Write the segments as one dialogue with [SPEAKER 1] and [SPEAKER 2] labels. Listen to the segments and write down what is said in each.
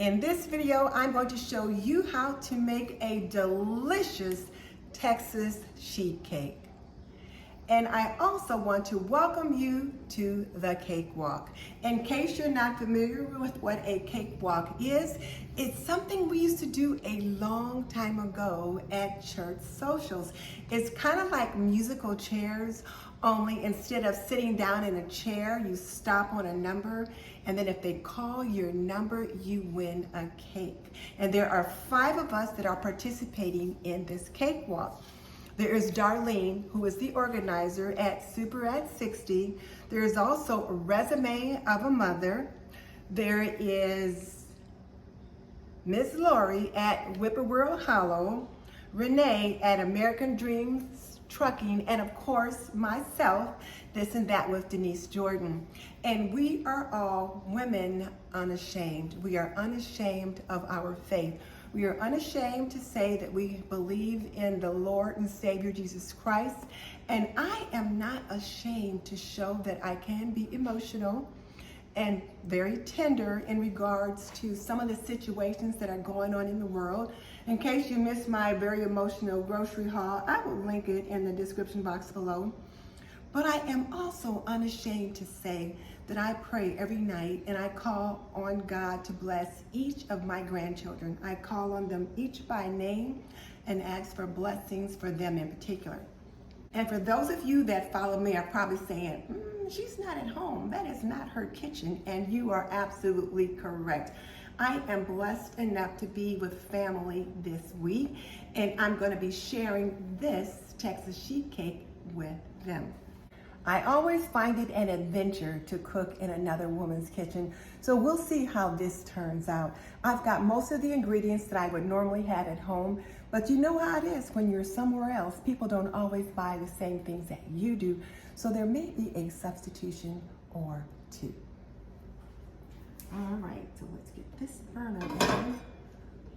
[SPEAKER 1] In this video, I'm going to show you how to make a delicious Texas sheet cake. And I also want to welcome you to the Cakewalk. In case you're not familiar with what a cakewalk is, it's something we used to do a long time ago at church socials. It's kind of like musical chairs, only instead of sitting down in a chair, you stop on a number, and then if they call your number, you win a cake. And there are 5 of us that are participating in this cakewalk. There is Darlene, who is the organizer at Super at 60. There is also a Resume of a Mother. There is Miss Lori at Whippoorwill Hollow, Renee at American Dreams Trucking, and of course myself, This and That with Denise Jordan. And we are all women unashamed. We are unashamed of our faith. We are unashamed to say that we believe in the Lord and Savior Jesus Christ. And I am not ashamed to show that I can be emotional and very tender in regards to some of the situations that are going on in the world. In case you missed my very emotional grocery haul, I will link it in the description box below. But I am also unashamed to say that I pray every night and I call on God to bless each of my grandchildren. I call on them each by name and ask for blessings for them in particular. And for those of you that follow me are probably saying, she's not at home. That is not her kitchen. And you are absolutely correct. I am blessed enough to be with family this week, and I'm going to be sharing this Texas sheet cake with them. I always find it an adventure to cook in another woman's kitchen, so we'll see how this turns out. I've got most of the ingredients that I would normally have at home, but you know how it is when you're somewhere else. People don't always buy the same things that you do, so there may be a substitution or two. All right, so let's get this burner on.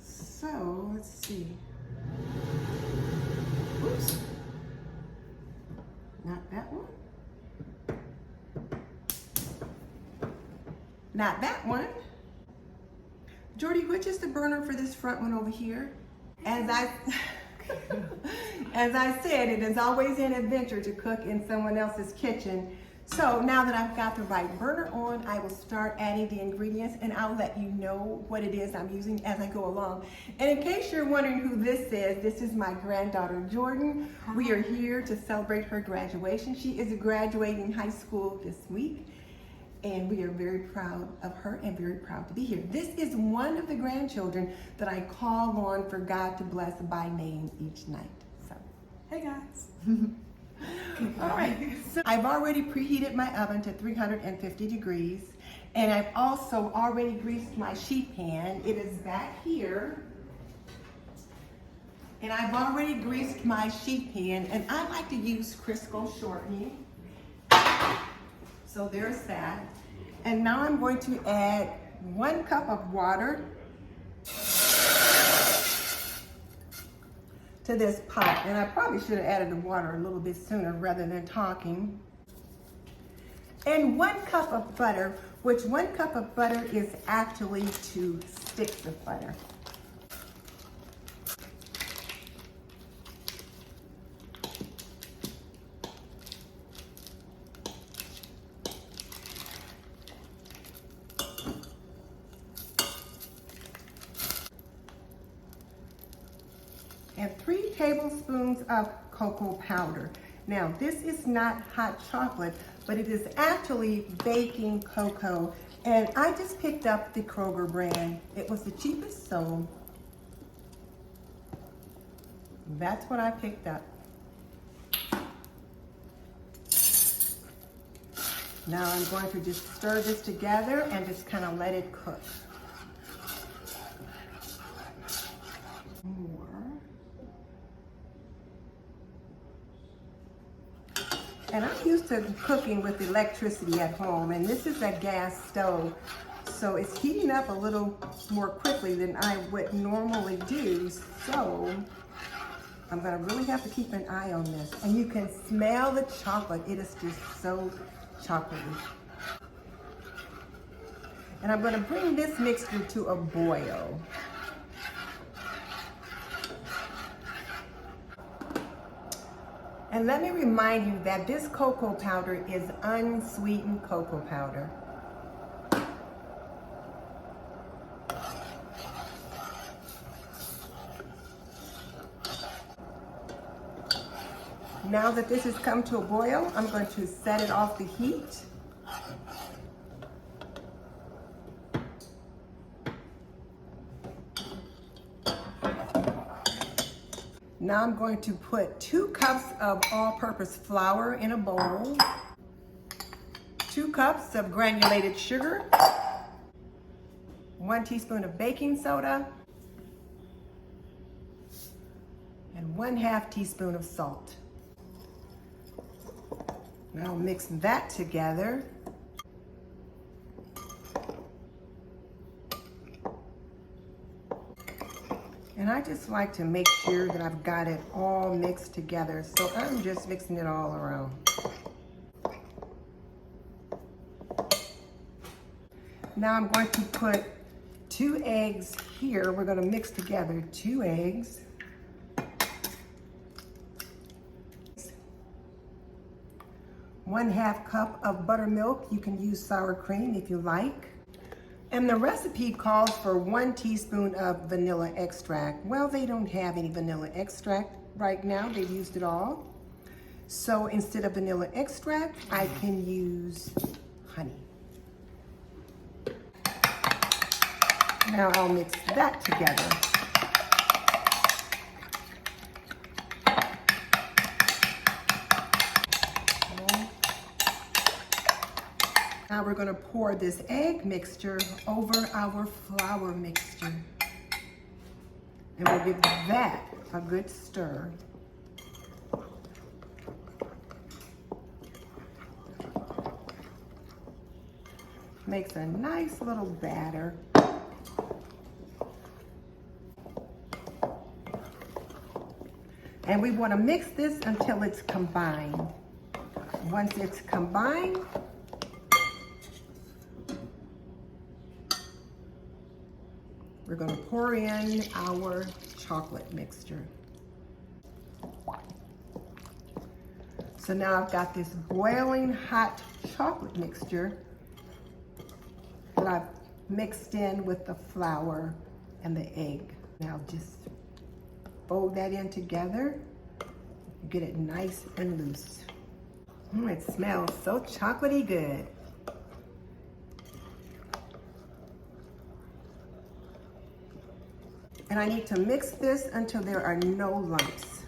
[SPEAKER 1] So let's see. Oops, not that one. Not that one. Jordy, which is the burner for this front one over here? As I said, it is always an adventure to cook in someone else's kitchen. So now that I've got the right burner on, I will start adding the ingredients and I'll let you know what it is I'm using as I go along. And in case you're wondering who this is my granddaughter Jordan. We are here to celebrate her graduation. She is graduating high school this week. And we are very proud of her and very proud to be here. This is one of the grandchildren that I call on for God to bless by name each night. So, hey guys. All right, so I've already preheated my oven to 350 degrees, and I've also already greased my sheet pan. It is back here. And I've already greased my sheet pan, and I like to use Crisco shortening. So there's that. And now I'm going to add 1 cup of water to this pot. And I probably should have added the water a little bit sooner rather than talking. And 1 cup of butter, which 1 cup of butter is actually 2 sticks of butter. And 3 tablespoons of cocoa powder. Now, this is not hot chocolate, but it is actually baking cocoa. And I just picked up the Kroger brand. It was the cheapest, so that's what I picked up. Now I'm going to just stir this together and just kind of let it cook. More. And I'm used to cooking with electricity at home, and this is a gas stove, so it's heating up a little more quickly than I would normally do, so I'm gonna really have to keep an eye on this. And you can smell the chocolate. It is just so chocolatey. And I'm gonna bring this mixture to a boil. And let me remind you that this cocoa powder is unsweetened cocoa powder. Now that this has come to a boil, I'm going to set it off the heat. Now I'm going to put 2 cups of all-purpose flour in a bowl, 2 cups of granulated sugar, 1 teaspoon of baking soda, and 1/2 teaspoon of salt. Now mix that together. And I just like to make sure that I've got it all mixed together. So I'm just mixing it all around. Now I'm going to put 2 eggs here. We're going to mix together 2 eggs. 1/2 cup of buttermilk. You can use sour cream if you like. And the recipe calls for 1 teaspoon of vanilla extract. Well, they don't have any vanilla extract right now. They've used it all. So instead of vanilla extract, I can use honey. Now I'll mix that together. Now we're going to pour this egg mixture over our flour mixture. And we'll give that a good stir. Makes a nice little batter. And we want to mix this until it's combined. Once it's combined, we're going to pour in our chocolate mixture. So now I've got this boiling hot chocolate mixture that I've mixed in with the flour and the egg. Now just fold that in together, get it nice and loose. It smells so chocolatey good. And I need to mix this until there are no lumps.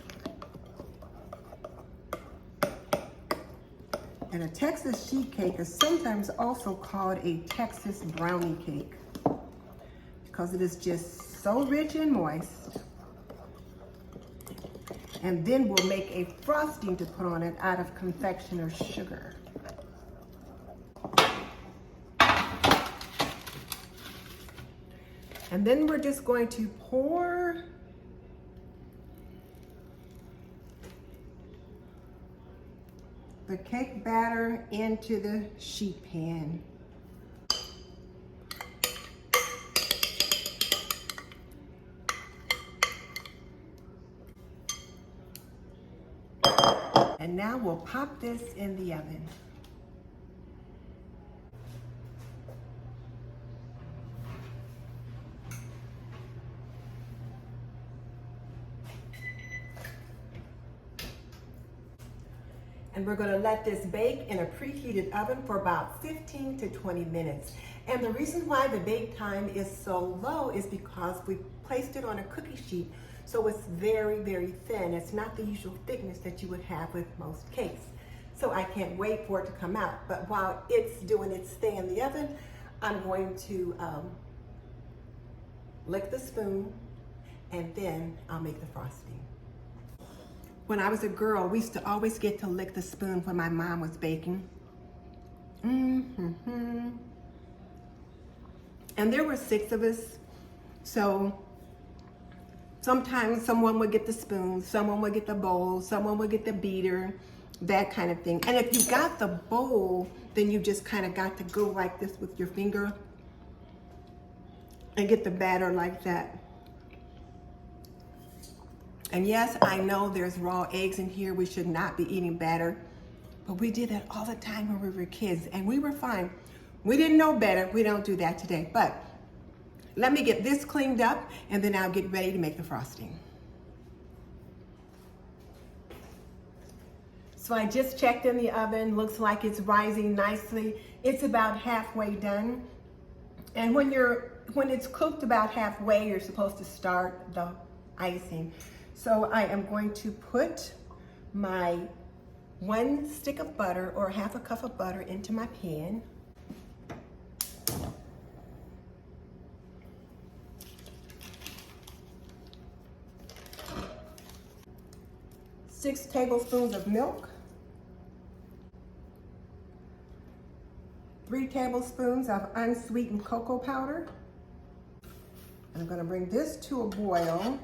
[SPEAKER 1] And a Texas sheet cake is sometimes also called a Texas brownie cake because it is just so rich and moist. And then we'll make a frosting to put on it out of confectioner's sugar. And then we're just going to pour the cake batter into the sheet pan. And now we'll pop this in the oven. And we're going to let this bake in a preheated oven for about 15 to 20 minutes. And the reason why the bake time is so low is because we placed it on a cookie sheet, so it's very, very thin. It's not the usual thickness that you would have with most cakes. So I can't wait for it to come out. But while it's doing its thing in the oven, I'm going to lick the spoon, and then I'll make the frosting. When I was a girl, we used to always get to lick the spoon when my mom was baking. And there were 6 of us, so sometimes someone would get the spoon, someone would get the bowl, someone would get the beater, that kind of thing. And if you got the bowl, then you just kind of got to go like this with your finger and get the batter like that. And yes, I know there's raw eggs in here. We should not be eating batter, but we did that all the time when we were kids and we were fine. We didn't know better. We don't do that today. But let me get this cleaned up and then I'll get ready to make the frosting. So I just checked in the oven. Looks like it's rising nicely. It's about halfway done. And when it's cooked about halfway, you're supposed to start the icing. So I am going to put my 1 stick of butter or half a cup of butter into my pan. Six tablespoons of milk. 3 tablespoons of unsweetened cocoa powder. I'm going to bring this to a boil.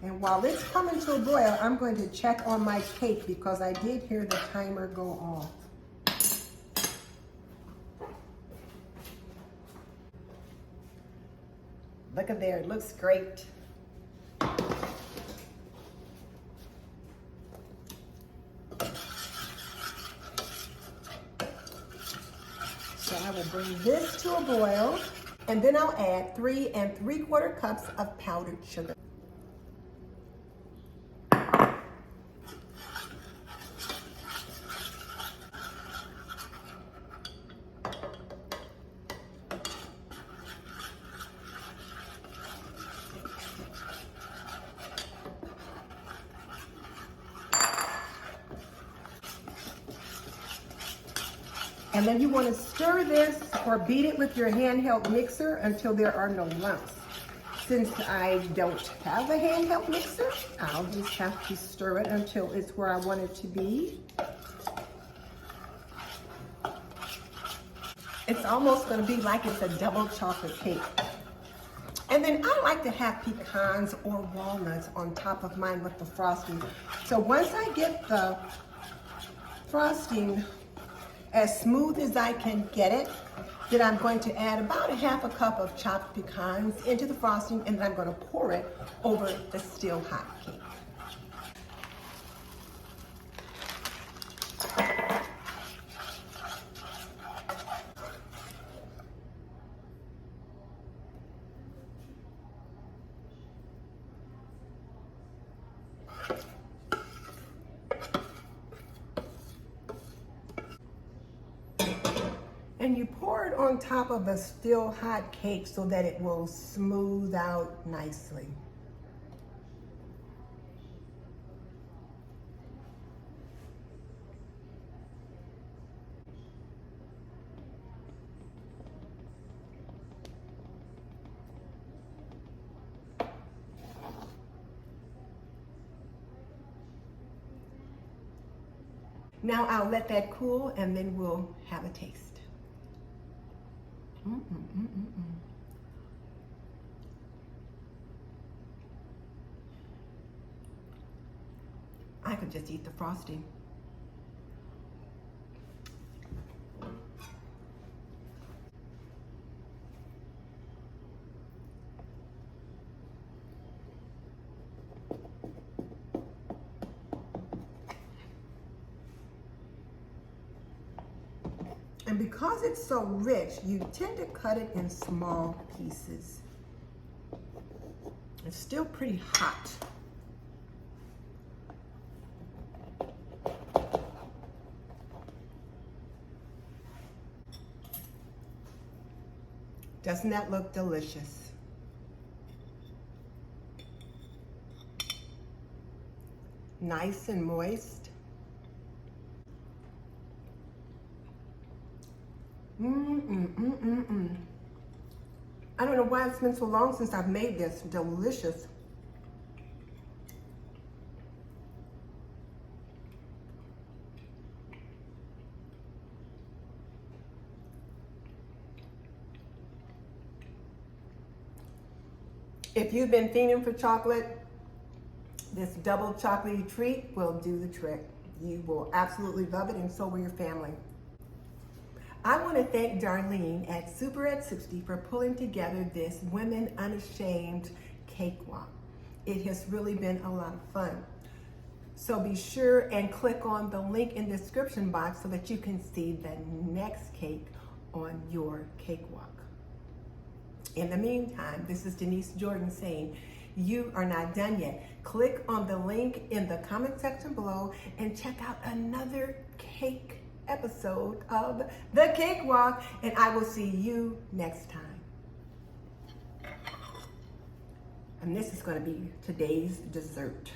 [SPEAKER 1] And while it's coming to a boil, I'm going to check on my cake because I did hear the timer go off. Look at there, it looks great. So I will bring this to a boil, and then I'll add 3 3/4 cups of powdered sugar. And then you want to stir this or beat it with your handheld mixer until there are no lumps. Since I don't have a handheld mixer, I'll just have to stir it until it's where I want it to be. It's almost going to be like it's a double chocolate cake. And then I like to have pecans or walnuts on top of mine with the frosting. So once I get the frosting as smooth as I can get it, then I'm going to add about a half a cup of chopped pecans into the frosting, and then I'm going to pour it over the still hot cake. And you pour it on top of a still hot cake so that it will smooth out nicely. Now I'll let that cool and then we'll have a taste. I could just eat the frosting. And because it's so rich, you tend to cut it in small pieces. It's still pretty hot. Doesn't that look delicious? Nice and moist. I don't know why it's been so long since I've made this. Delicious. If you've been fiending for chocolate, this double chocolatey treat will do the trick. You will absolutely love it, and so will your family. I want to thank Darlene at Super at 60 for pulling together this Women Unashamed Cakewalk. It has really been a lot of fun. So be sure and click on the link in the description box so that you can see the next cake on your cakewalk. In the meantime, this is Denise Jordan saying, you are not done yet. Click on the link in the comment section below and check out another cake episode of the Cakewalk, and I will see you next time. And this is going to be today's dessert.